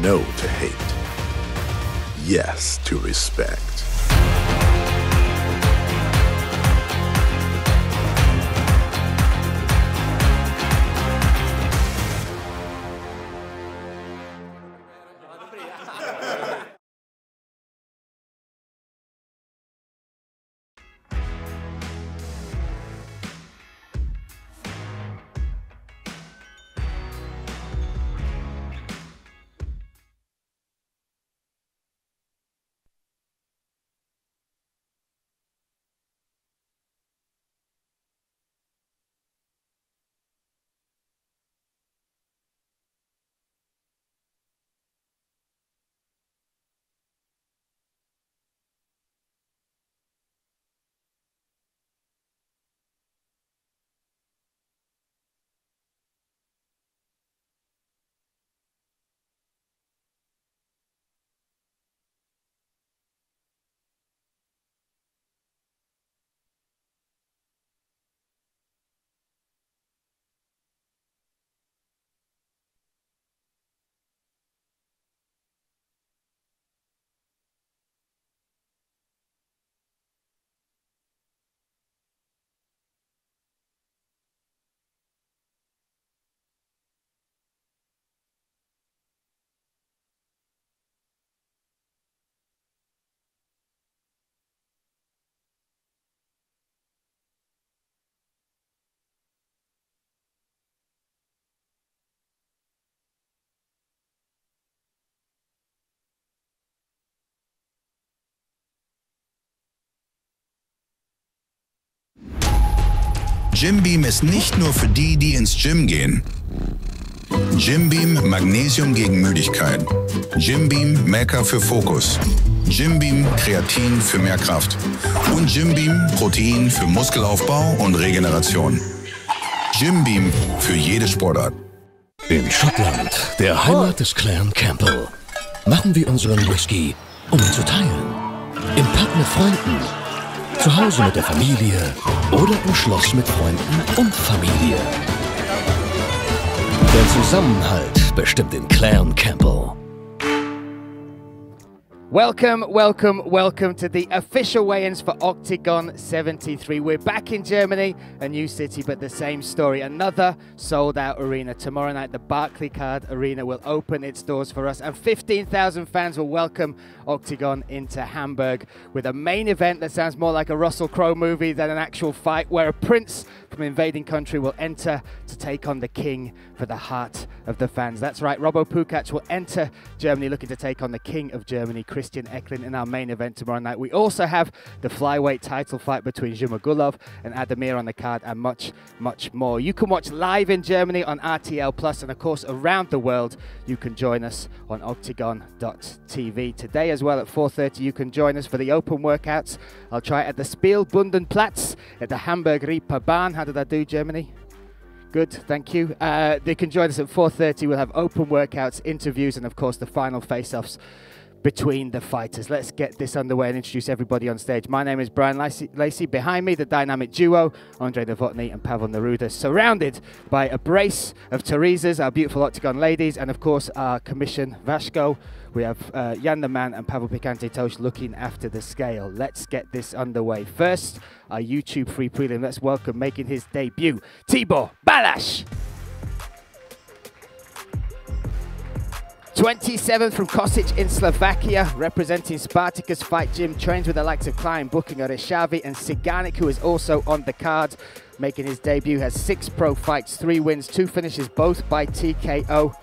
no to hate. Yes to respect. Gym Beam ist nicht nur für die, die ins Gym gehen. Gym Beam Magnesium gegen Müdigkeit. Gym Beam Melker für Fokus. Gym Beam Kreatin für mehr Kraft. Und Gym Beam Protein für Muskelaufbau und Regeneration. Gym Beam für jede Sportart. In Schottland, der Heimat des Clan Campbell, machen wir unseren Whisky, um ihn zu teilen. Im Pub mit Freunden, zu Hause mit der Familie oder im Schloss mit Freunden und Familie. Der Zusammenhalt bestimmt den Clan Campbell. Welcome, welcome, welcome to the official weigh-ins for Oktagon 73. We're back in Germany, a new city, but the same story. Another sold-out arena. Tomorrow night, the Barclaycard Arena will open its doors for us, and 15,000 fans will welcome Oktagon into Hamburg with a main event that sounds more like a Russell Crowe movie than an actual fight, where a prince from an invading country will enter to take on the king for the heart of the fans. That's right, PUKAČ will enter Germany looking to take on the king of Germany, ECKERLIN, in our main event tomorrow night. We also have the flyweight title fight between Zhumagulov and Adamir on the card, and much, much more. You can watch live in Germany on RTL+, and of course around the world you can join us on Oktagon.tv. Today as well at 4:30 you can join us for the open workouts. I'll try it at the Spielbundenplatz at the Hamburg Reeperbahn. How did I do, Germany? Good, thank you. They can join us at 4:30. We'll have open workouts, interviews, and of course the final face-offs between the fighters. Let's get this underway and introduce everybody on stage. My name is Brian Lacey. Behind me, the dynamic duo, Andrei Novotny and Pavel Neruda, surrounded by a brace of Teresas, our beautiful Oktagon ladies, and of course our commission, Vashko. We have Jan the Man and Pavel Picante Tosh looking after the scale. Let's get this underway. First, our YouTube free prelim. Let's welcome, making his debut, Tibor Balaš. 27th from Kosice in Slovakia, representing Spartacus Fight Gym, trains with the likes of Klein, Booking, Oreshavi and Siganik, who is also on the card. Making his debut, has 6 pro fights, 3 wins, 2 finishes, both by TKO.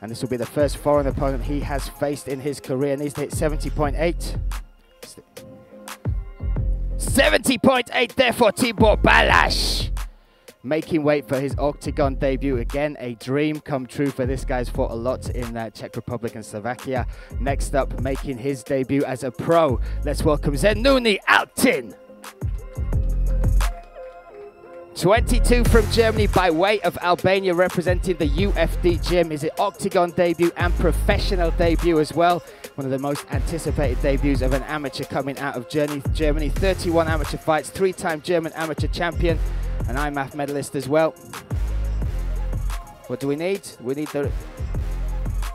And this will be the first foreign opponent he has faced in his career. Needs to hit 70.8. 70.8 there for Tibor Balaš. Making weight for his Oktagon debut. Again, a dream come true for this guy. He's fought a lot in Czech Republic and Slovakia. Next up, making his debut as a pro. Let's welcome Zenuni Altin. 22 from Germany by way of Albania, representing the UFD gym. Is it Oktagon debut and professional debut as well? One of the most anticipated debuts of an amateur coming out of Germany. 31 amateur fights, 3-time German amateur champion, an IMAF medalist as well. What do we need? We need the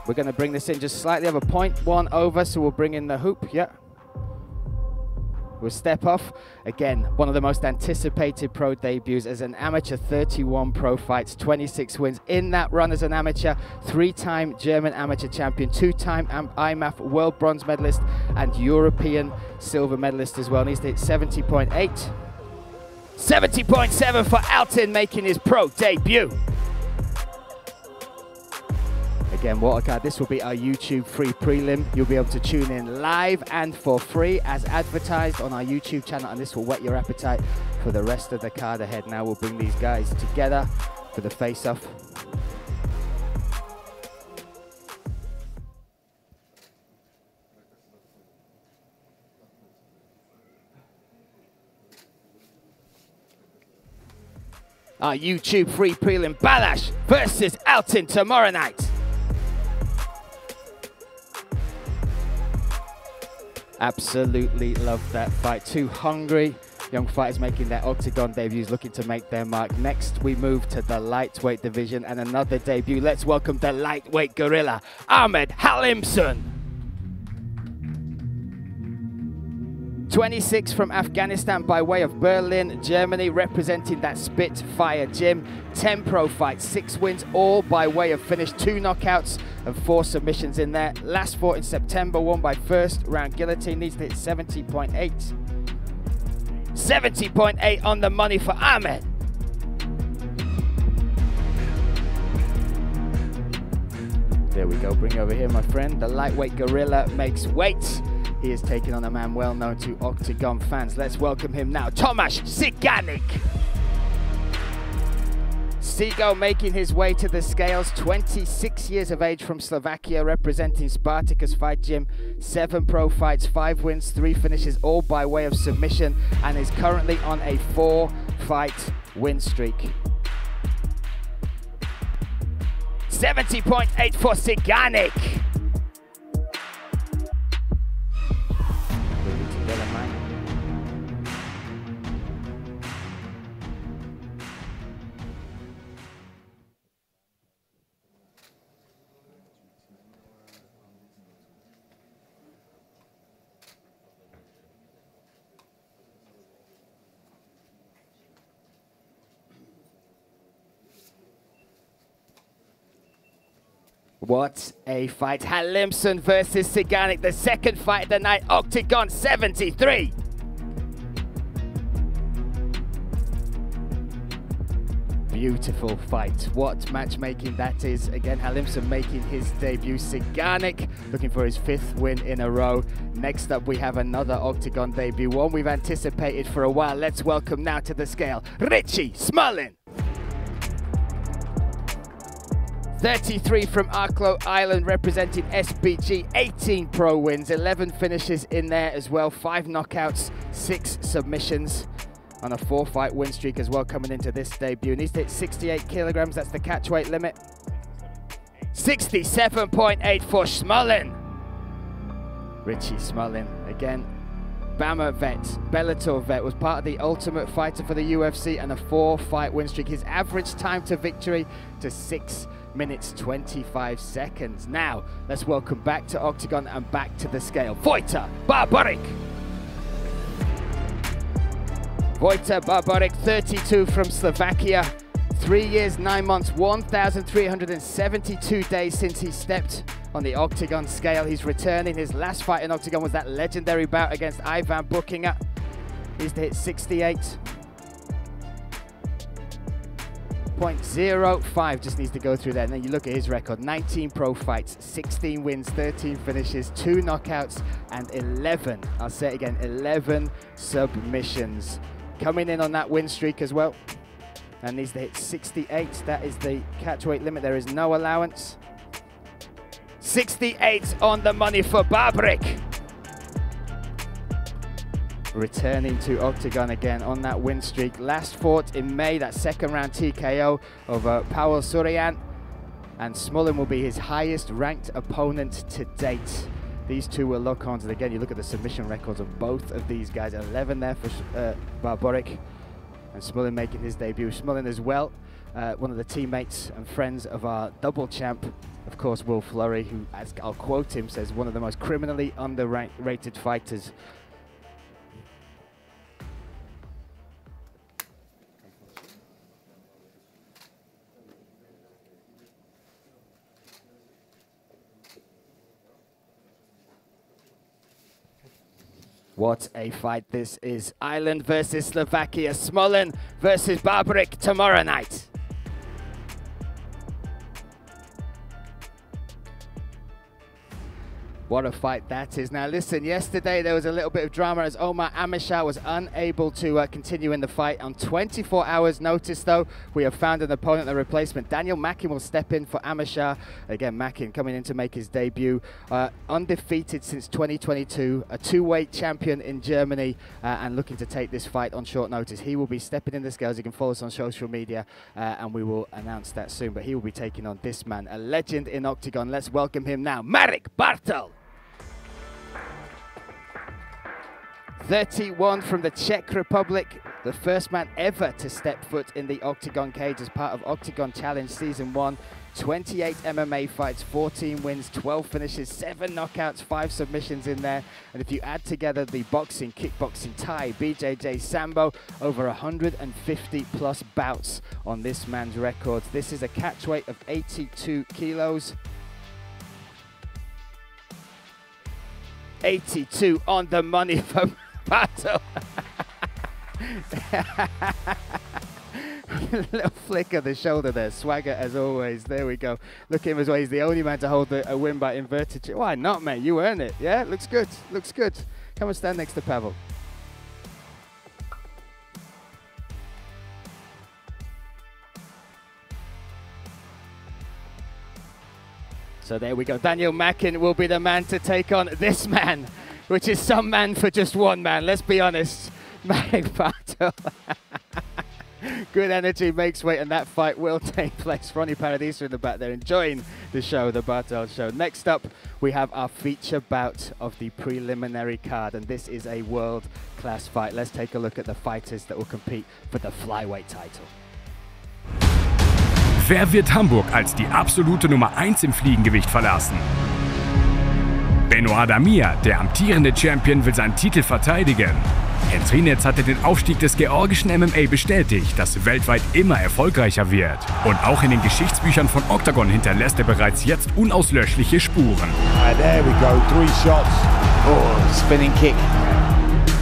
We're going to bring this in just slightly over 0.1 over, so we'll bring in the hoop, yeah. We'll step off. Again, one of the most anticipated pro debuts as an amateur, 31 pro fights, 26 wins. In that run as an amateur, 3-time German amateur champion, 2-time IMAF world bronze medalist and European silver medalist as well. Needs to hit 70.8. 70.7 for Altin, making his pro debut. Again, what a card. This will be our YouTube free prelim. You'll be able to tune in live and for free as advertised on our YouTube channel, and this will whet your appetite for the rest of the card ahead. Now we'll bring these guys together for the face-off. Our YouTube free prelim, Balázs versus Altin tomorrow night. Absolutely love that fight. Two hungry young fighters making their Oktagon debuts, looking to make their mark. Next, we move to the lightweight division and another debut. Let's welcome the lightweight gorilla, Ahmed Halimson. 26 from Afghanistan by way of Berlin, Germany, representing that Spitfire gym. 10 pro fights, 6 wins, all by way of finish. 2 knockouts and 4 submissions in there. Last fought in September, won by first round guillotine. Needs to hit 70.8. 70.8 on the money for Ahmed. There we go, bring over here my friend. The lightweight gorilla makes weight. He is taking on a man well known to Oktagon fans. Let's welcome him now, Tomasz Ciganik. Cigo making his way to the scales, 26 years of age from Slovakia, representing Spartacus Fight Gym. 7 pro fights, 5 wins, 3 finishes, all by way of submission, and is currently on a 4-fight win streak. 70.8 for Ciganik. What a fight. Halimson versus Ciganik, the second fight of the night, Oktagon 73. Beautiful fight. What matchmaking that is. Again, Halimson making his debut. Ciganik looking for his 5th win in a row. Next up, we have another Oktagon debut, one we've anticipated for a while. Let's welcome now to the scale, Richie Smullen. 33 from Arklow Island, representing SBG, 18 pro wins, 11 finishes in there as well, 5 knockouts, 6 submissions on a 4-fight win streak as well coming into this debut. Needs to hit 68 kilograms, that's the catch weight limit. 67.8 for Smullen. Richie Smullen, again, BAMA vet, Bellator vet, was part of the Ultimate Fighter for the UFC and a 4-fight win streak. His average time to victory to 6 minutes 25 seconds. Now let's welcome back to Oktagon and back to the scale, Wojtek Barbarek. Wojtek Barbarek, 32 from Slovakia, 3 years, 9 months, 1,372 days since he stepped on the Oktagon scale. He's returning. His last fight in Oktagon was that legendary bout against Ivan Buchinger. He's to hit 68.05, just needs to go through that. And then you look at his record, 19 pro fights, 16 wins, 13 finishes, 2 knockouts, and 11, I'll say it again, 11 submissions. Coming in on that win streak as well. And needs to hit 68, that is the catch weight limit, there is no allowance. 68 on the money for Barbarek. Returning to Oktagon again on that win streak. Last fought in May, that 2nd round TKO over Pavel Suryan. And Smullen will be his highest ranked opponent to date. These two will lock on. And again, you look at the submission records of both of these guys. 11 there for Barbarek. And Smullen making his debut. Smullen as well, one of the teammates and friends of our double champ, of course, Will Flurry, who, as I'll quote him, says one of the most criminally underrated fighters. What a fight this is. Ireland versus Slovakia. Smullen versus Barbaric tomorrow night. What a fight that is. Now listen, yesterday there was a little bit of drama as Omar Amishar was unable to continue in the fight. On 24 hours notice though, we have found an opponent, a replacement. Daniel Mackin will step in for Amishar. Again, Mackin coming in to make his debut. Undefeated since 2022, a two-weight champion in Germany and looking to take this fight on short notice. He will be stepping in the scales. You can follow us on social media and we will announce that soon. But he will be taking on this man, a legend in Oktagon. Let's welcome him now, Marek Bartel. 31 from the Czech Republic, the first man ever to step foot in the Oktagon cage as part of Oktagon Challenge Season 1. 28 MMA fights, 14 wins, 12 finishes, 7 knockouts, 5 submissions in there. And if you add together the boxing, kickboxing, Thai, BJJ, Sambo, over 150 plus bouts on this man's records. This is a catch weight of 82 kilos. 82 on the money for Bartel. Little flick of the shoulder there, swagger as always. There we go. Look at him as well. He's the only man to hold a win by inverted. Why not, mate? You earn it. Yeah, looks good. Looks good. Come and stand next to Pavel. So there we go. Daniel Mackin will be the man to take on this man, which is some man for just one man. Let's be honest. Marek Bartel. Good energy, makes weight, and that fight will take place. Ronnie Paradisa in the back there enjoying the show, the Bartel show. Next up, we have our feature bout of the preliminary card, and this is a world-class fight. Let's take a look at the fighters that will compete for the flyweight title. Wer wird Hamburg als die absolute Nummer 1 im Fliegengewicht verlassen? Benno Adamir, der amtierende Champion, will seinen Titel verteidigen. Entrinetz hatte den Aufstieg des georgischen MMA bestätigt, das weltweit immer erfolgreicher wird. Und auch in den Geschichtsbüchern von Oktagon hinterlässt er bereits jetzt unauslöschliche Spuren. There we go, 3 shots. Oh, spinning kick.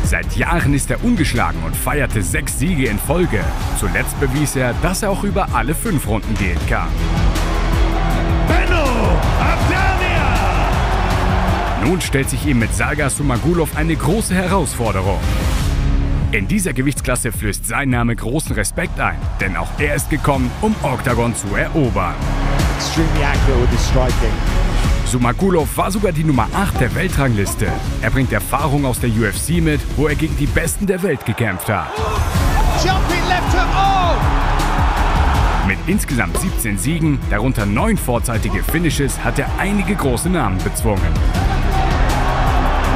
Seit Jahren ist er ungeschlagen und feierte 6 Siege in Folge. Zuletzt bewies er, dass er auch über alle 5 Runden gehen kann. Benno Adamir! Nun stellt sich ihm mit Salga Sumagulov eine große Herausforderung. In dieser Gewichtsklasse flößt sein Name großen Respekt ein, denn auch er ist gekommen, um Oktagon zu erobern. Extremely accurate with the striking. Sumagulov war sogar die Nummer 8 der Weltrangliste. Er bringt Erfahrung aus der UFC mit, wo er gegen die Besten der Welt gekämpft hat. Jumping left hook, oh! Mit insgesamt 17 Siegen, darunter 9 vorzeitige Finishes, hat er einige große Namen bezwungen.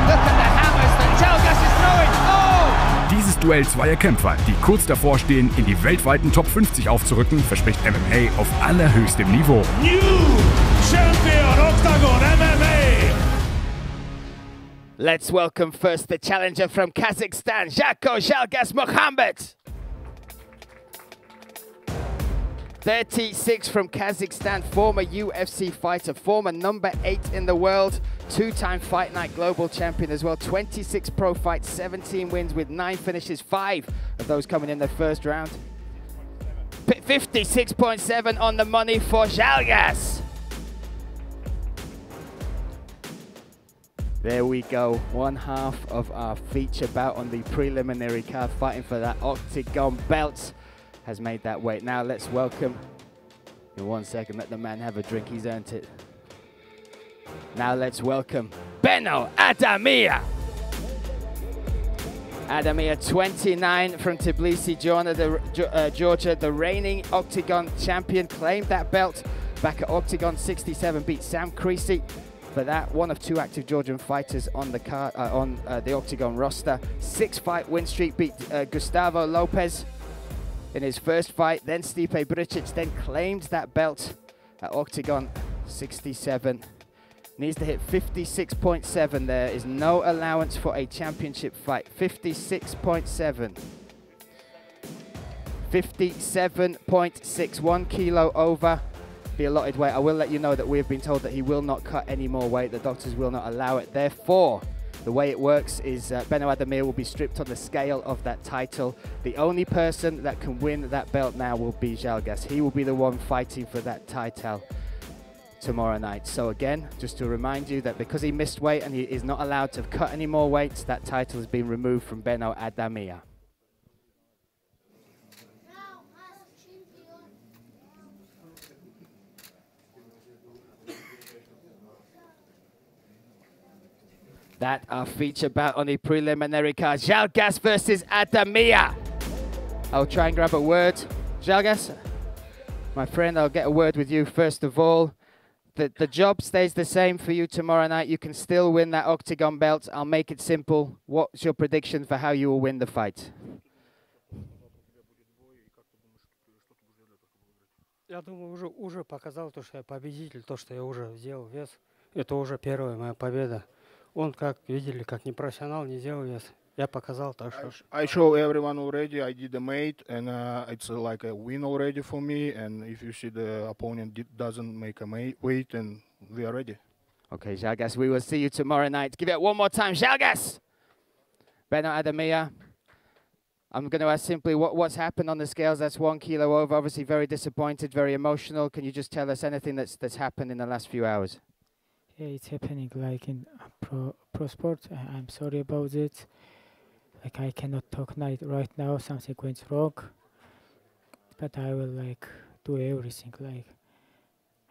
Look at the hammers that Chelgas is throwing, oh! Dieses Duell zweier Kämpfer, die kurz davor stehen, in die weltweiten Top 50 aufzurücken, verspricht MMA auf allerhöchstem Niveau. New champion Oktagon MMA! Let's welcome first the challenger from Kazakhstan, Žako Žalgas Mohammed. 36 from Kazakhstan, former UFC fighter, former number 8 in the world, 2-time Fight Night global champion as well, 26 pro fights, 17 wins with 9 finishes, 5 of those coming in the first round. 56.7 on the money for Žalgas. There we go, one half of our feature bout on the preliminary card, fighting for that Oktagon belt, has made that weight. Now let's welcome, in 1 second, let the man have a drink, he's earned it. Now let's welcome Benno Adamir. Adamir, 29 from Tbilisi, Georgia, the reigning Oktagon champion, claimed that belt back at Oktagon 67, beat Sam Creasy. For that, one of 2 active Georgian fighters on the the Oktagon roster. 6-fight win streak, beat Gustavo Lopez. in his first fight. Then Stipe Bricic then claimed that belt at Oktagon 67. Needs to hit 56.7. There is no allowance for a championship fight. 56.7. 57.6. 1 kilo over the allotted weight. I will let you know that we have been told that he will not cut any more weight. The doctors will not allow it. Therefore, the way it works is Beno Adamir will be stripped on the scale of that title. The only person that can win that belt now will be Žalgas. He will be the one fighting for that title tomorrow night. So again, just to remind you that because he missed weight and he is not allowed to cut any more weight, that title has been removed from Beno Adamir. That our feature bout on the preliminary card. Žalgas versus Adamir. I'll try and grab a word. Žalgas, my friend, I'll get a word with you first of all. The job stays the same for you tomorrow night. You can still win that Oktagon belt. I'll make it simple. What's your prediction for how you will win the fight? Я думаю, уже показал то, что я победитель, то, что я уже сделал вес. Это уже первая моя победа. Он, как видели, как непрофессионал, не сделал вес. Я показал, так что... I show everyone already. I did the mate, and it's like a win already for me. And if you see the opponent doesn't make a weight, then we are ready. Okay, Žalgas, we will see you tomorrow night. Give it one more time, Žalgas! Beno Adamir, I'm going to ask simply what's happened on the scales. That's 1 kilo over. Obviously very disappointed, very emotional. Can you just tell us anything that's happened in the last few hours? Yeah, it's happening like in pro sport. I'm sorry about it. Like I cannot talk right now. Something went wrong. But I will like do everything. Like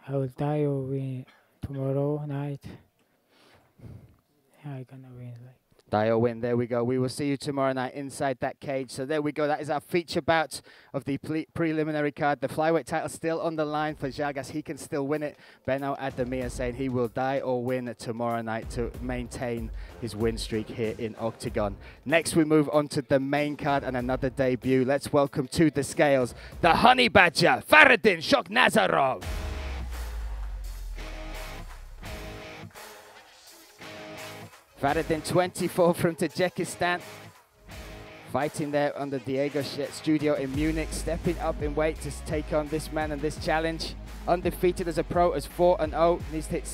I will die or win tomorrow night. Yeah, I'm gonna win. Like. Die or win. There we go. We will see you tomorrow night inside that cage. So there we go. That is our feature bout of the preliminary card. The flyweight title still on the line for Žalgas. He can still win it. Beno Adamir saying he will die or win tomorrow night to maintain his win streak here in Oktagon. Next, we move on to the main card and another debut. Let's welcome to the scales the Honey Badger, Faradin Shokhnazarov. Faradin, 24 from Tajikistan, fighting there on the Diego studio in Munich, stepping up in weight to take on this man and this challenge. Undefeated as a pro, as 4-0, needs to hit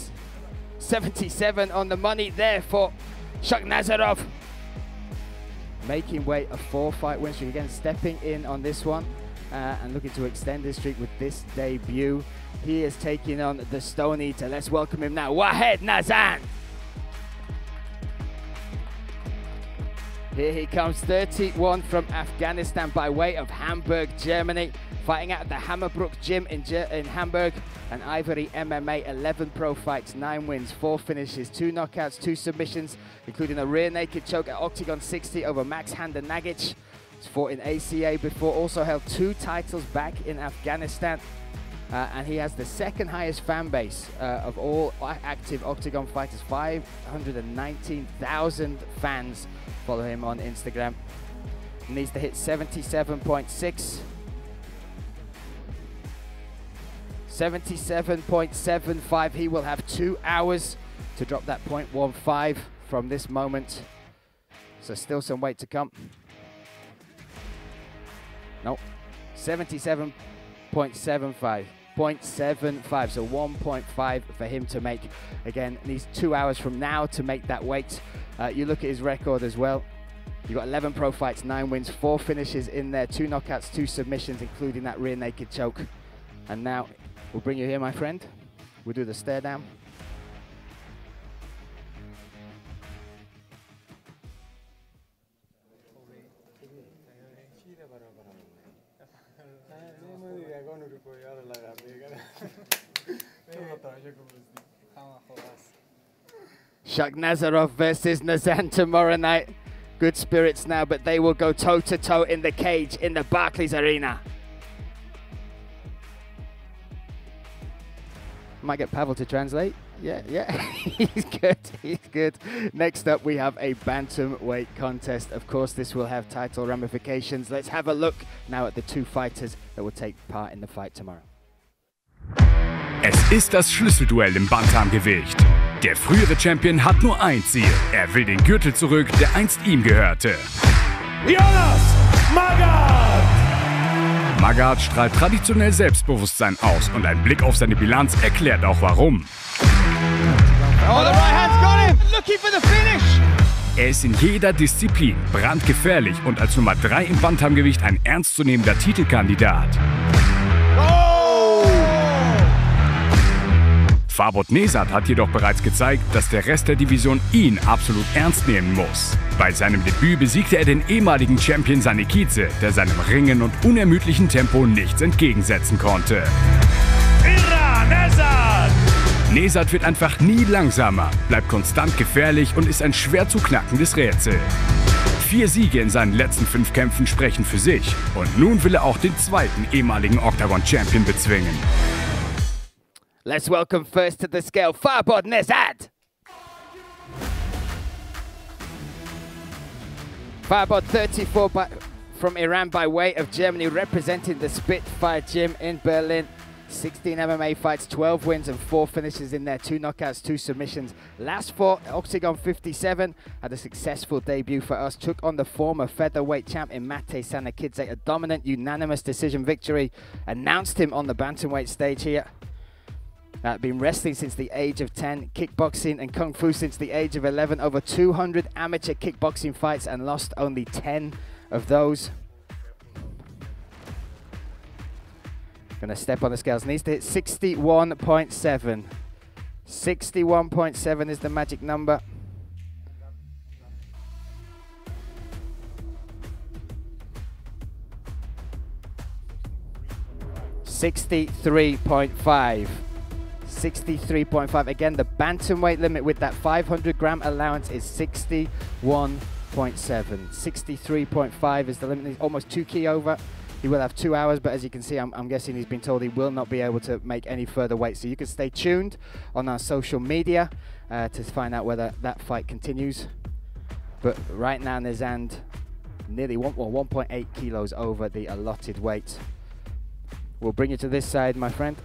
77 on the money there for Shokhnazarov. Making weight, a 4-fight win streak, again stepping in on this one and looking to extend his streak with this debut. He is taking on the Stone Eater. Let's welcome him now, Wahed Nazan. Here he comes, 31 from Afghanistan by way of Hamburg, Germany. Fighting out at the HAMBURG gym in Hamburg. An Ivory MMA, 11 pro fights, 9 wins, 4 finishes, 2 knockouts, 2 submissions, including a rear naked choke at Oktagon 60 over Max Handanagic. He's fought in ACA before, also held 2 titles back in Afghanistan. And he has the second highest fan base of all active Oktagon fighters. 519,000 fans follow him on Instagram. He needs to hit 77.6. 77.75. He will have 2 hours to drop that 0.15 from this moment. So still some weight to come. Nope. 77.75. 0.75, so 1.5 for him to make. Again, needs 2 hours from now to make that weight. You look at his record as well. You've got 11 pro fights, 9 wins, 4 finishes in there, 2 knockouts, 2 submissions, including that rear naked choke. And now we'll bring you here, my friend. We'll do the stare down. Shokhnazarov versus Nazan tomorrow night. Good spirits now, but they will go toe-to-toe in the cage in the Barclays Arena. Might get Pavel to translate. Yeah, he's good, he's good. Next up, we have a bantamweight contest. Of course, this will have title ramifications. Let's have a look now at the two fighters that will take part in the fight tomorrow. Es ist das Schlüsselduell im Bantamgewicht. Der frühere Champion hat nur ein Ziel. Er will den Gürtel zurück, der einst ihm gehörte. Jonas Magath! Magath strahlt traditionell Selbstbewusstsein aus und ein Blick auf seine Bilanz erklärt auch warum. Oh, the right hand's got him! Looking for the finish! Er ist in jeder Disziplin brandgefährlich und als Nummer 3 im Bantamgewicht ein ernstzunehmender Titelkandidat. Farbod Nesat hat jedoch bereits gezeigt, dass der Rest der Division ihn absolut ernst nehmen muss. Bei seinem Debüt besiegte er den ehemaligen Champion Sanikize, der seinem Ringen und unermüdlichen Tempo nichts entgegensetzen konnte. Nesat wird einfach nie langsamer, bleibt konstant gefährlich und ist ein schwer zu knackendes Rätsel. 4 Siege in seinen letzten 5 Kämpfen sprechen für sich und nun will er auch den zweiten ehemaligen Oktagon-Champion bezwingen. Let's welcome first to the scale, Farbod Nesat. Farbod, 34 from Iran by way of Germany, representing the Spitfire Gym in Berlin. 16 MMA fights, 12 wins and 4 finishes in there, 2 knockouts, 2 submissions. Last fought Oktagon 57, had a successful debut for us, took on the former featherweight champ in Mate Sanakidze, a dominant unanimous decision victory, announced him on the bantamweight stage here. Been wrestling since the age of 10, kickboxing and kung fu since the age of 11, over 200 amateur kickboxing fights and lost only 10 of those. Gonna step on the scales, needs to hit 61.7. 61.7 is the magic number. $63.5. 63.5. Again, the bantamweight limit with that 500-gram allowance is 61.7. 63.5 is the limit. He's almost 2 key over. He will have 2 hours, but as you can see, I'm guessing he's been told he will not be able to make any further weight. So you can stay tuned on our social media to find out whether that fight continues. But right now, Nezand nearly 1.8 kilos over the allotted weight. We'll bring you to this side, my friend.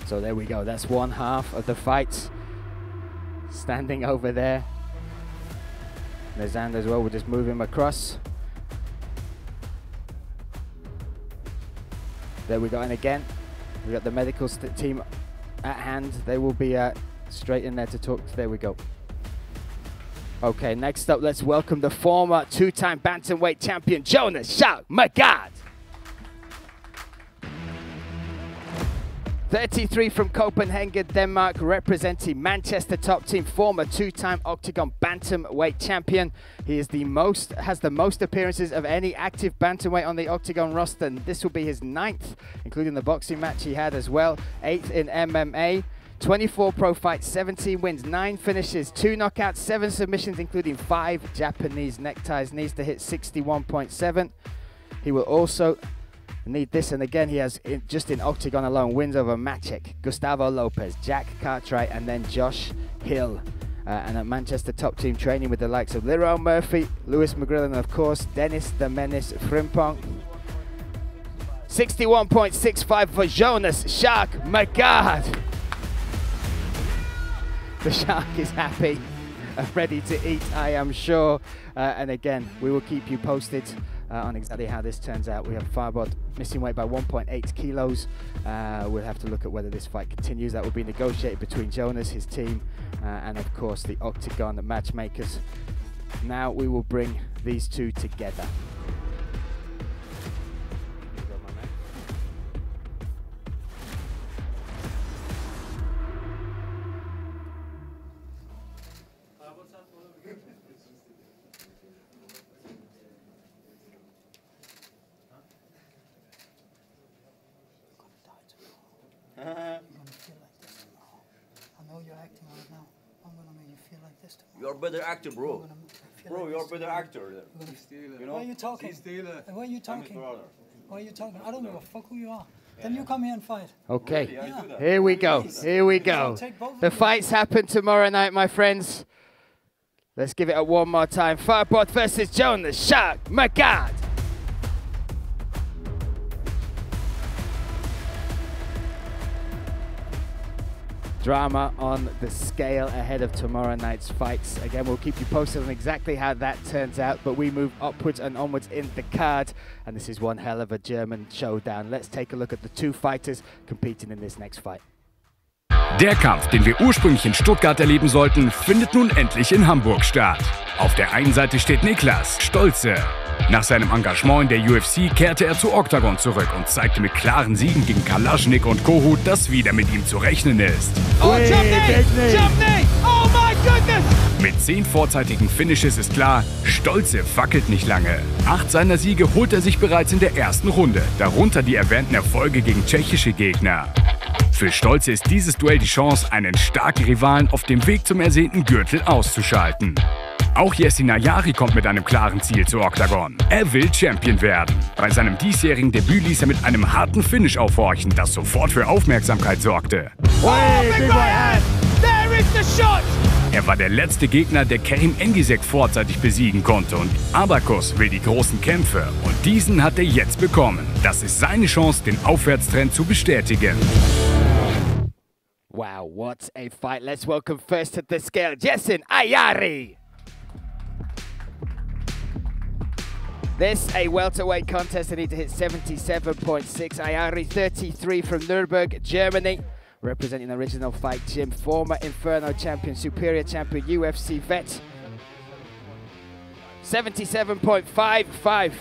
So there we go, that's 1/2 of the fight. Standing over there. Nezand as well, we'll just move him across. There we go, and again, we got the medical team at hand. They will be straight in there to talk. There we go. Okay, next up, let's welcome the former 2-time bantamweight champion, Jonas Magath. 33 from Copenhagen, Denmark, representing Manchester top team, former 2-time Oktagon bantamweight champion. He is has the most appearances of any active bantamweight on the Oktagon roster, and this will be his 9th, including the boxing match he had as well. 8th in MMA. 24 pro fights, 17 wins, 9 finishes, 2 knockouts, 7 submissions, including 5 Japanese neckties. Needs to hit 61.7. He will also need this, and again, he has, just in Oktagon alone, wins over Maciek, Gustavo Lopez, Jack Cartwright, and then Josh Hill. And at Manchester top team, training with the likes of Leroy Murphy, Lewis McGrillen, and of course, Dennis the Menace Frimpong. 61.65 for Jonas Magath. The Shark is happy and ready to eat, I am sure. And again, we will keep you posted on exactly how this turns out. We have Farbod missing weight by 1.8 kilos. We'll have to look at whether this fight continues. That will be negotiated between Jonas, his team, and of course the Oktagon matchmakers. Now we will bring these two together. You're gonna feel like this tomorrow. I know you're acting right now. I'm gonna make you feel like this tomorrow. You're a better actor, bro. Bro, like you're a better actor. You know? Why are you talking? Why are you talking? Why are you talking? I don't give a fuck who you are. Then you come here and fight. Okay, Yeah. here we go, here we go. I'll take both of The you. fights happen tomorrow night, my friends. Let's give it a one more time. Firebot versus Joan the Shark Magad. Drama on the scale ahead of tomorrow night's fights. Again, we'll keep you posted on exactly how that turns out, but we move upwards and onwards in the card, and this is one hell of a German showdown. Let's take a look at the two fighters competing in this next fight. Der Kampf, den wir ursprünglich in Stuttgart erleben sollten, findet nun endlich in Hamburg statt. Auf der einen Seite steht Niklas Stolze. Nach seinem Engagement in der UFC kehrte er zu Oktagon zurück und zeigte mit klaren Siegen gegen Kalaschnik und Kohut, dass wieder mit ihm zu rechnen ist. Oh, jump knee! Jump knee! Oh my goodness! Mit 10 vorzeitigen Finishes ist klar, Stolze wackelt nicht lange. 8 seiner Siege holt er sich bereits in der ersten Runde, darunter die erwähnten Erfolge gegen tschechische Gegner. Für Stolze ist dieses Duell die Chance, einen starken Rivalen auf dem Weg zum ersehnten Gürtel auszuschalten. Auch Jesse Najari kommt mit einem klaren Ziel zu Oktagon. Er will Champion werden. Bei seinem diesjährigen Debüt ließ er mit einem harten Finish aufhorchen, das sofort für Aufmerksamkeit sorgte. Oh, big right hand! There is the shot! Er war der letzte Gegner, der Kerim Engisek vorzeitig besiegen konnte, und Abakus will die großen Kämpfe, und diesen hat er jetzt bekommen. Das ist seine Chance, den Aufwärtstrend zu bestätigen. Wow, what a fight. Let's welcome first to the scale, Jesse Najari. This a welterweight contest. I need to hit 77.6. Najari, 33 from Nuremberg, Germany, representing the original fight gym. Former Inferno champion, Superior champion, UFC vet. 77.55.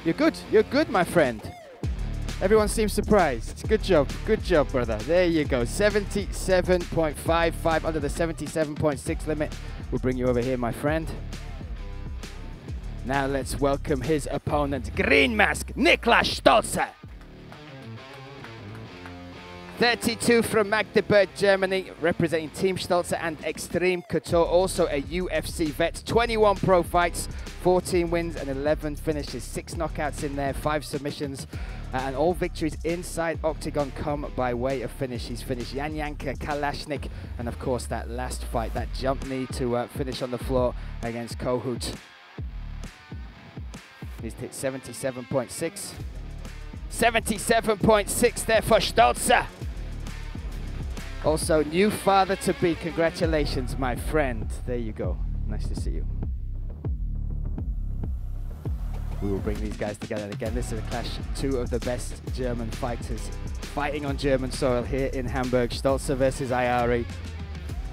You're good, my friend. Everyone seems surprised. Good job, brother. There you go. 77.55 under the 77.6 limit. We'll bring you over here, my friend. Now let's welcome his opponent, Green Mask, Niklas Stolze. 32 from Magdeburg, Germany, representing Team Stolze and Extreme Couture, also a UFC vet. 21 pro fights, 14 wins and 11 finishes, 6 knockouts in there, 5 submissions, and all victories inside Oktagon come by way of finish. He's finished Yanyanka, Kalashnik, and of course that last fight, that jump knee to finish on the floor against Kohut. He's hit 77.6. 77.6 there for Stolze. Also, new father-to-be. Congratulations, my friend. There you go. Nice to see you. We will bring these guys together. And again, this is a clash. 2 of the best German fighters fighting on German soil here in Hamburg. Stolze versus Najari.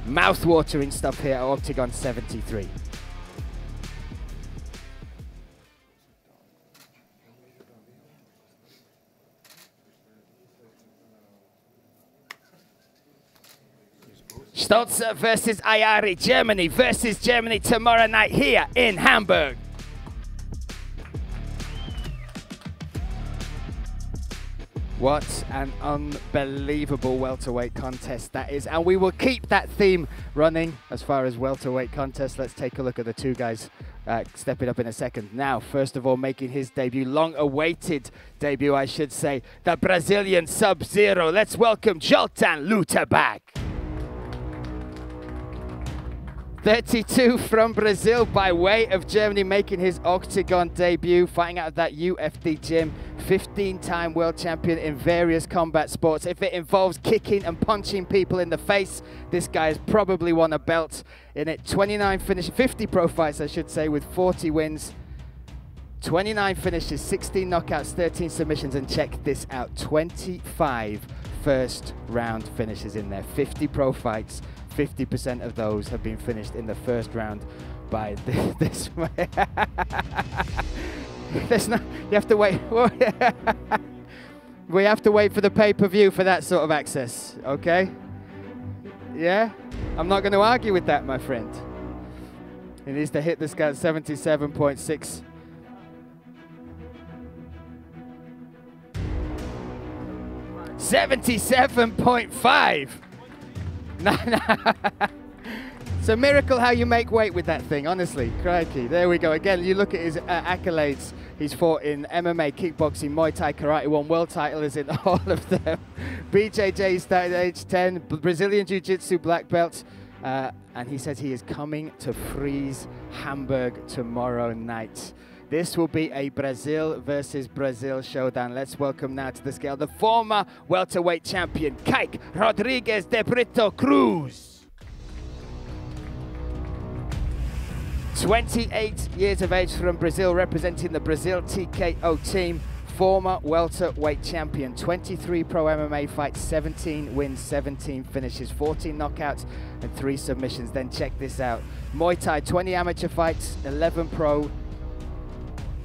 Mouth-watering stuff here at Oktagon 73. Stolze versus Najari, Germany versus Germany tomorrow night here in Hamburg. What an unbelievable welterweight contest that is, and we will keep that theme running as far as welterweight contests. Let's take a look at the two guys stepping up in a second. Now, first of all, making his debut, long-awaited debut, I should say, the Brazilian Sub-Zero. Let's welcome Zoltan Lutabak. 32 from Brazil by way of Germany, making his Oktagon debut, fighting out of that UFD gym. 15-time world champion in various combat sports. If it involves kicking and punching people in the face, this guy has probably won a belt in it. 29 finishes, 50 pro fights, I should say, with 40 wins. 29 finishes, 16 knockouts, 13 submissions, and check this out, 25 first round finishes in there. 50 pro fights, 50% of those have been finished in the first round by this way. There's no, you have to wait. We have to wait for the pay-per-view for that sort of access, okay? Yeah? I'm not going to argue with that, my friend. He needs to hit this guy at 77.6. $77.5. No. It's a miracle how you make weight with that thing, honestly. Crikey. There we go. Again, you look at his accolades. He's fought in MMA, kickboxing, Muay Thai, Karate, won world titles in all of them. BJJ started at age 10, Brazilian Jiu-Jitsu black belt. And he says he is coming to freeze Hamburg tomorrow night. This will be a Brazil versus Brazil showdown. Let's welcome now to the scale the former welterweight champion, Kike Rodrigues de Brito Cruz. 28 years of age from Brazil, representing the Brazil TKO team. Former welterweight champion, 23 pro MMA fights, 17 wins, 17 finishes, 14 knockouts and 3 submissions. Then check this out. Muay Thai, 20 amateur fights, 11 pro,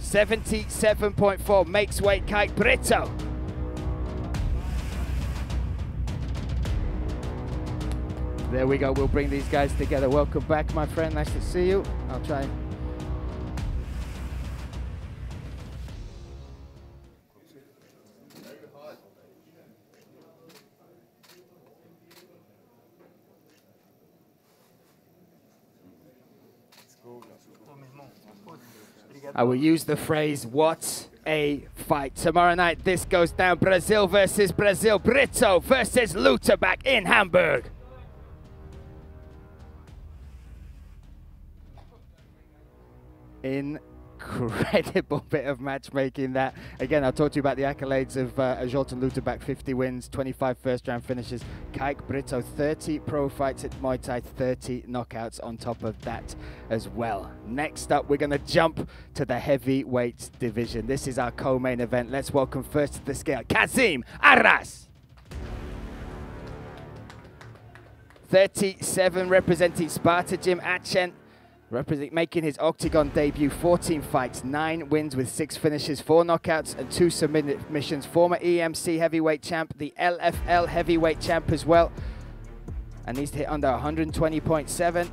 77.4 makes weight, Kike Brito. There we go, we'll bring these guys together. Welcome back, my friend, nice to see you. I'll try. I will use the phrase, what a fight. Tomorrow night, this goes down. Brazil versus Brazil. Brito versus Luterbach in Hamburg. Incredible bit of matchmaking that. Again, I'll talk to you about the accolades of Zoltan Luterbach, 50 wins, 25 first-round finishes. Kike Brito, 30 pro fights at Muay Thai, 30 knockouts on top of that as well. Next up, we're going to jump to the heavyweight division. This is our co-main event. Let's welcome first to the scale, Kazim Arras. 37, representing Sparta Gym Aachen. Making his Oktagon debut, 14 fights, 9 wins with 6 finishes, 4 knockouts and 2 submissions. Former EMC heavyweight champ, the LFL heavyweight champ as well. And he's hit under 120.7.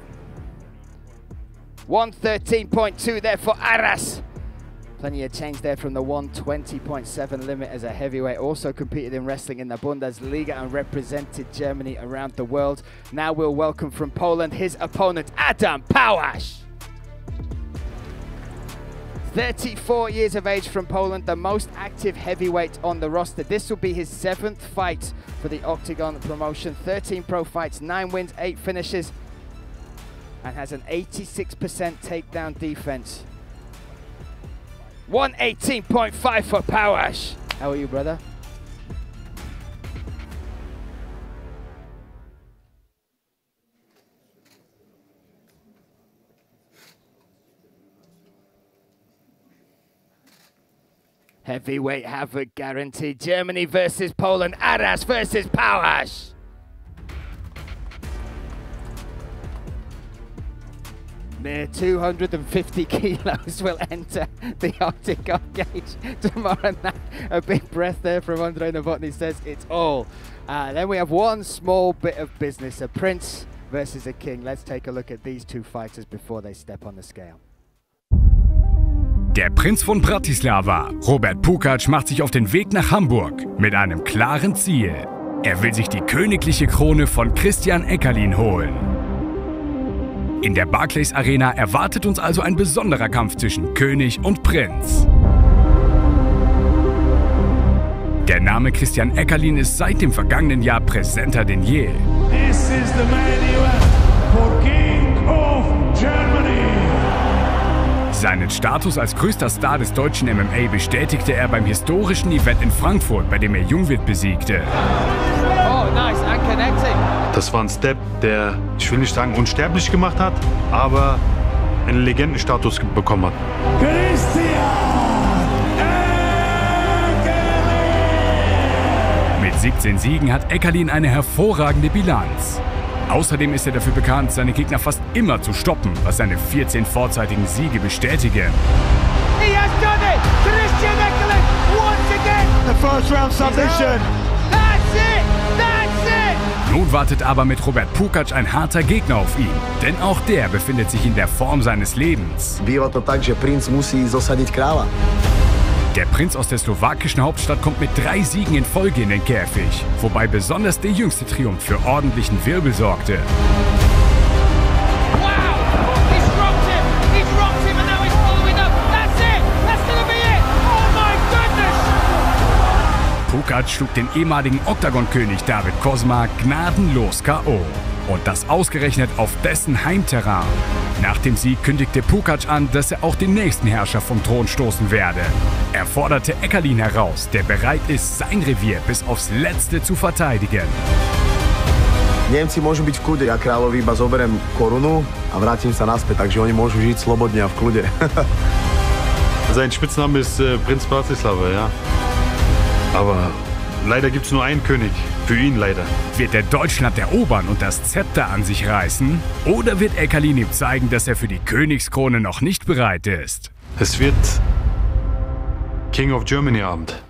113.2 there for Arras. Plenty of change there from the 120.7 limit as a heavyweight. Also competed in wrestling in the Bundesliga and represented Germany around the world. Now we'll welcome from Poland his opponent, Adam Pałasz. 34 years of age from Poland, the most active heavyweight on the roster. This will be his 7th fight for the Oktagon promotion. 13 pro fights, 9 wins, 8 finishes, and has an 86% takedown defense. 118.5 for Pałasz. How are you, brother? Heavyweight havoc guaranteed. Germany versus Poland. Arras versus Pałasz. Near 250 kilos will enter the Oktagon cage tomorrow night. A big breath there from Andrei Novotny says it's all. Then we have one small bit of business, a prince versus a king. Let's take a look at these two fighters before they step on the scale. Der Prinz von Bratislava, Robert PUKAČ, macht sich auf den Weg nach Hamburg mit einem klaren Ziel. Er will sich die königliche Krone von Christian ECKERLIN holen. In der Barclays Arena erwartet uns also ein besonderer Kampf zwischen König und Prinz. Der Name Christian ECKERLIN ist seit dem vergangenen Jahr präsenter denn je. This is the main event for King of Germany. Seinen Status als größter Star des deutschen MMA bestätigte er beim historischen Event in Frankfurt, bei dem er Jungwirth besiegte. Oh, nice, and connecting. Das war ein Step, der, ich will nicht sagen unsterblich gemacht hat, aber einen Legendenstatus bekommen hat. Mit 17 Siegen hat ECKERLIN eine hervorragende Bilanz. Außerdem ist er dafür bekannt, seine Gegner fast immer zu stoppen, was seine 14 vorzeitigen Siege bestätigen. He has done it! Christian ECKERLIN once again! The first round submission! That's it! That's it! Nun wartet aber mit Robert PUKAČ ein harter Gegner auf ihn, denn auch der befindet sich in der Form seines Lebens. Býva to tak, že princ musí zosadiť kráľa. Der Prinz aus der slowakischen Hauptstadt kommt mit 3 Siegen in Folge in den Käfig, wobei besonders der jüngste Triumph für ordentlichen Wirbel sorgte. Wow! He's rocked him and now he's following up. That's it! That's gonna be it! PUKAČ schlug den ehemaligen Oktagon-König David Kozma gnadenlos K.O. Und das ausgerechnet auf dessen Heimterrain. Nach dem Sieg kündigte PUKAČ an, dass er auch den nächsten Herrscher vom Thron stoßen werde. Er forderte ECKERLIN heraus, der bereit ist, sein Revier bis aufs Letzte zu verteidigen. Nemci môžu byť v kľude, ja kráľovi iba zoberiem korunu a vrátim sa naspäť, takže oni môžu žiť slobodne a v kľude. Sein Spitzname ist Prinz Bratislava, ja. Aber leider gibt es nur einen König. Für ihn leider. Wird er Deutschland erobern und das Zepter an sich reißen? Oder wird ECKERLIN ihm zeigen, dass er für die Königskrone noch nicht bereit ist? Es wird King of Germany Abend.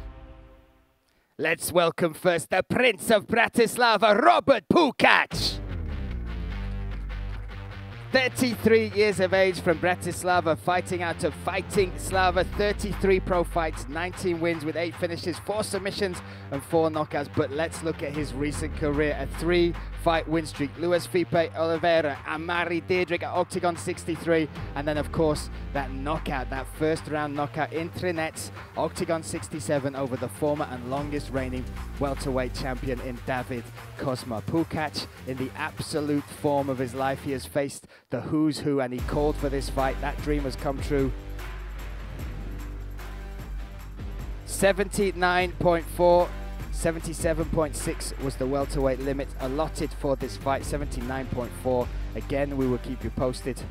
Let's welcome first the Prince of Bratislava, Robert PUKAČ. 33 years of age from Bratislava, fighting out of Fighting Slava, 33 pro fights, 19 wins with 8 finishes, 4 submissions and 4 knockouts. But let's look at his recent career, a 3-fight win streak. Luis Felipe Oliveira, Amari Deirdrick at Oktagon 63, and then of course that knockout, that first round knockout in Trinets, Oktagon 67 over the former and longest reigning welterweight champion in David Kozma. PUKAČ in the absolute form of his life. He has faced the who's who and he called for this fight. That dream has come true. 79.4, 77.6 was the welterweight limit allotted for this fight. 79.4. Again, we will keep you posted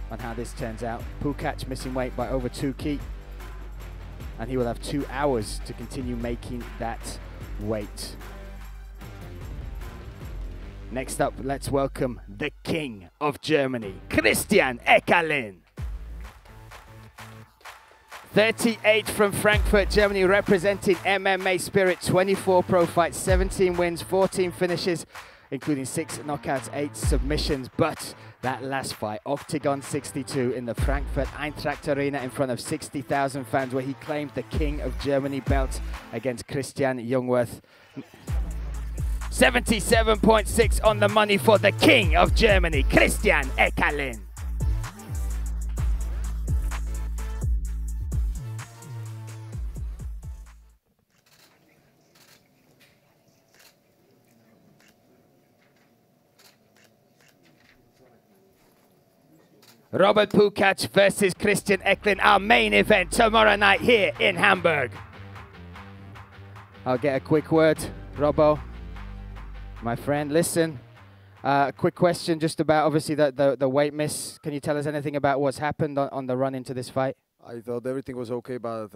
on how this turns out. PUKAČ missing weight by over 2 kg, and he will have 2 hours to continue making that weight. Next up, let's welcome the King of Germany, Christian ECKERLIN. 38 from Frankfurt, Germany, representing MMA spirit, 24 pro fights, 17 wins, 14 finishes, including 6 knockouts, 8 submissions. But that last fight, Oktagon 62 in the Frankfurt Eintracht Arena in front of 60,000 fans, where he claimed the King of Germany belt against Christian Jungwirth. 77.6 on the money for the King of Germany, Christian ECKERLIN. Robert PUKAČ versus Christian ECKERLIN, our main event tomorrow night here in Hamburg. I'll get a quick word, Robbo. My friend, listen, quick question just about obviously the weight miss. Can you tell us anything about what's happened on the run into this fight? I thought everything was okay, but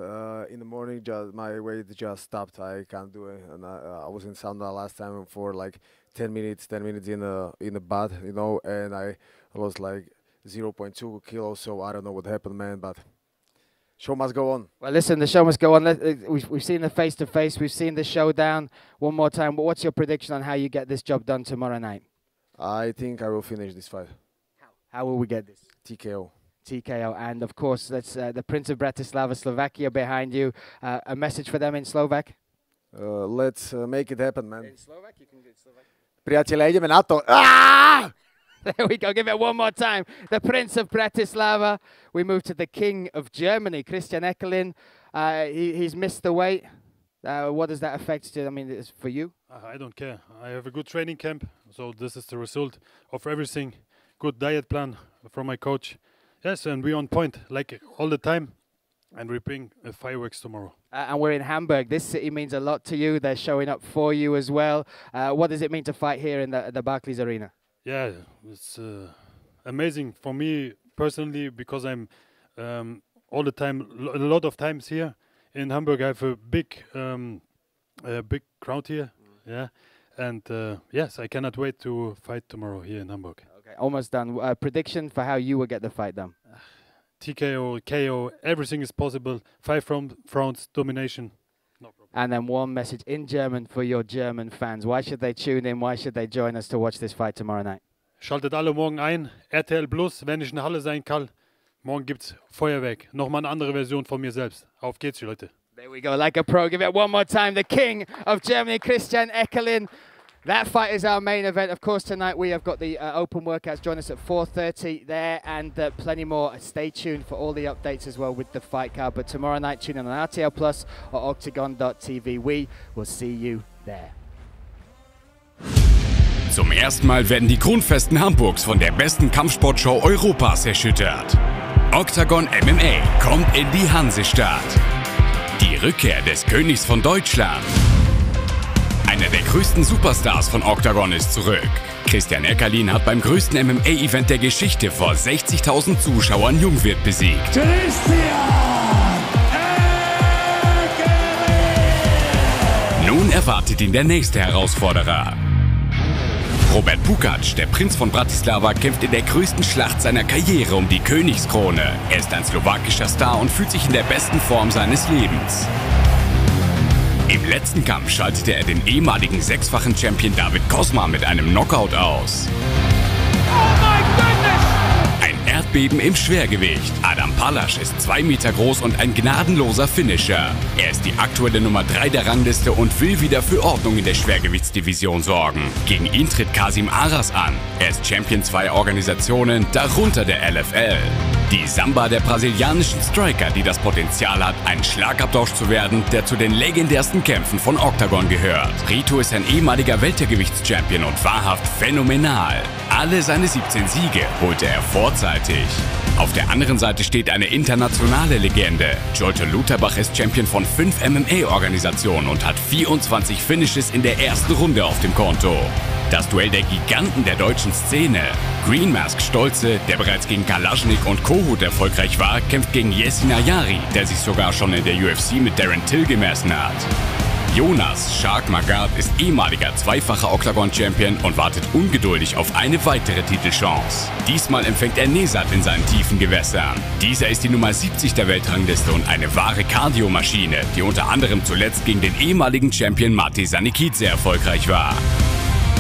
in the morning my weight just stopped. I can't do it, and I was in sauna last time for like 10 minutes in the bath, you know, and I lost like 0.2 kilos. So I don't know what happened, man, but show must go on. Well, listen, the show must go on. We've seen the face-to-face. We've seen the showdown one more time. But what's your prediction on how you get this job done tomorrow night? I think I will finish this fight. How will we get this? TKO. TKO. And, of course, that's the Prince of Bratislava, Slovakia behind you. A message for them in Slovak? Let's make it happen, man. In Slovak? You can do it in Slovak. Priatelia, ideme na to. Ah! There we go. Give it one more time. The Prince of Bratislava. We move to the King of Germany, Christian ECKERLIN. He's missed the weight. What does that affect you? I mean, it's for you? I don't care. I have a good training camp, so this is the result of everything. Good diet plan from my coach. Yes, and we're on point, like all the time. And we bring fireworks tomorrow. And we're in Hamburg. This city means a lot to you. They're showing up for you as well. What does it mean to fight here in the Barclays Arena? Yeah, it's amazing for me personally, because I'm all the time, a lot of times here in Hamburg. I have a big crowd here. Yeah, and yes, I cannot wait to fight tomorrow here in Hamburg. Okay, almost done. Prediction for how you will get the fight done? TKO, KO, everything is possible. 5 rounds, domination. No problem. And then one message in German for your German fans. Why should they tune in? Why should they join us to watch this fight tomorrow night? Schaltet alle morgen ein. RTL Plus, wenn ich in der Halle sein kann. Morgen gibt's Feuerwerk. Nochmal eine andere Version von mir selbst. Auf geht's, Leute. There we go, like a pro. Give it one more time. The King of Germany, Christian ECKERLIN. That fight is our main event. Of course, tonight we have got the open workouts. Join us at 4:30 there, and plenty more. Stay tuned for all the updates as well with the fight card. But tomorrow night, tune in on RTL Plus or Oktagon.tv. We will see you there. Zum ersten Mal werden die Grundfesten Hamburgs von der besten Kampfsportshow Europas erschüttert. Oktagon MMA kommt in die Hansestadt. Die Rückkehr des Königs von Deutschland. Einer der größten Superstars von Oktagon ist zurück. Christian ECKERLIN hat beim größten MMA-Event der Geschichte vor 60.000 Zuschauern Jungwirth besiegt. Nun erwartet ihn der nächste Herausforderer. Robert PUKAČ, der Prinz von Bratislava, kämpft in der größten Schlacht seiner Karriere um die Königskrone. Er ist ein slowakischer Star und fühlt sich in der besten Form seines Lebens. Im letzten Kampf schaltete er den ehemaligen sechsfachen Champion David Kozma mit einem Knockout aus. Ein Erdbeben im Schwergewicht. Adam Palasch ist 2 Meter groß und ein gnadenloser Finisher. Er ist die aktuelle Nummer 3 der Rangliste und will wieder für Ordnung in der Schwergewichtsdivision sorgen. Gegen ihn tritt Kasim Aras an. Er ist Champion 2 Organisationen, darunter der LFL. Die Samba der brasilianischen Striker, die das Potenzial hat, ein Schlagabtausch zu werden, der zu den legendärsten Kämpfen von Oktagon gehört. Rito ist ein ehemaliger Weltergewichtschampion und wahrhaft phänomenal. Alle seine 17 Siege holte er vorzeitig. Auf der anderen Seite steht eine internationale Legende. Jojo Lutherbach ist Champion von 5 MMA-Organisationen und hat 24 Finishes in der ersten Runde auf dem Konto. Das Duell der Giganten der deutschen Szene. Green Mask Stolze, der bereits gegen Kalaschnik und Kohut erfolgreich war, kämpft gegen Yessi Nayari, der sich sogar schon in der UFC mit Darren Till gemessen hat. Jonas Shark Magard ist ehemaliger zweifacher Oktagon-Champion und wartet ungeduldig auf eine weitere Titelchance. Diesmal empfängt er Nesat in seinen tiefen Gewässern. Dieser ist die Nummer 70 der Weltrangliste und eine wahre Kardiomaschine, die unter anderem zuletzt gegen den ehemaligen Champion Mate Sanikidze erfolgreich war.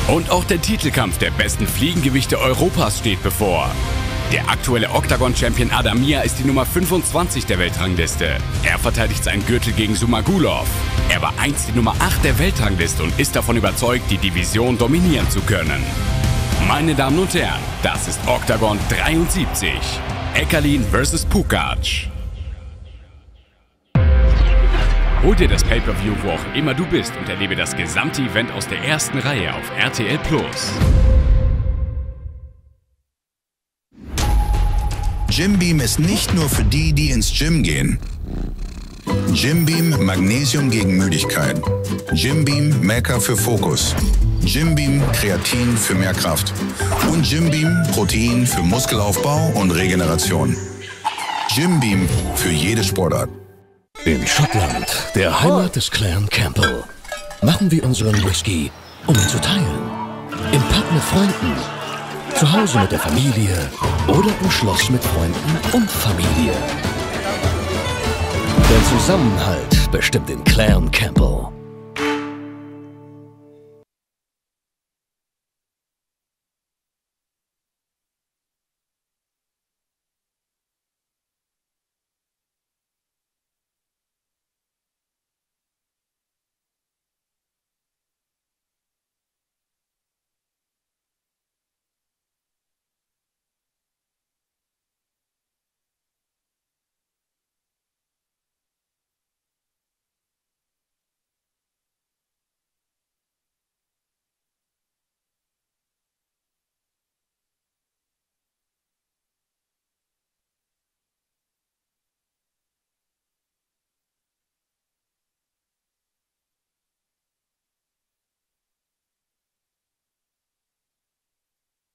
Und auch der Titelkampf der besten Fliegengewichte Europas steht bevor. Der aktuelle Oktagon-Champion Adamir ist die Nummer 25 der Weltrangliste. Er verteidigt seinen Gürtel gegen Sumagulov. Er war einst die Nummer 8 der Weltrangliste und ist davon überzeugt, die Division dominieren zu können. Meine Damen und Herren, das ist Oktagon 73. ECKERLIN vs. PUKAČ. Hol dir das Pay-Per-View, wo auch immer du bist, und erlebe das gesamte Event aus der ersten Reihe auf RTL+. Jim Beam ist nicht nur für die, die ins Gym gehen. Jim Beam Magnesium gegen Müdigkeit. Jim Beam Maker für Fokus. Jim Beam Kreatin für mehr Kraft. Und Jim Beam Protein für Muskelaufbau und Regeneration. Jim Beam für jede Sportart. In Schottland, der Heimat des Clan Campbell, machen wir unseren Whisky, um ihn zu teilen. Im Pub mit Freunden, zu Hause mit der Familie oder im Schloss mit Freunden und Familie. Der Zusammenhalt bestimmt den Clan Campbell.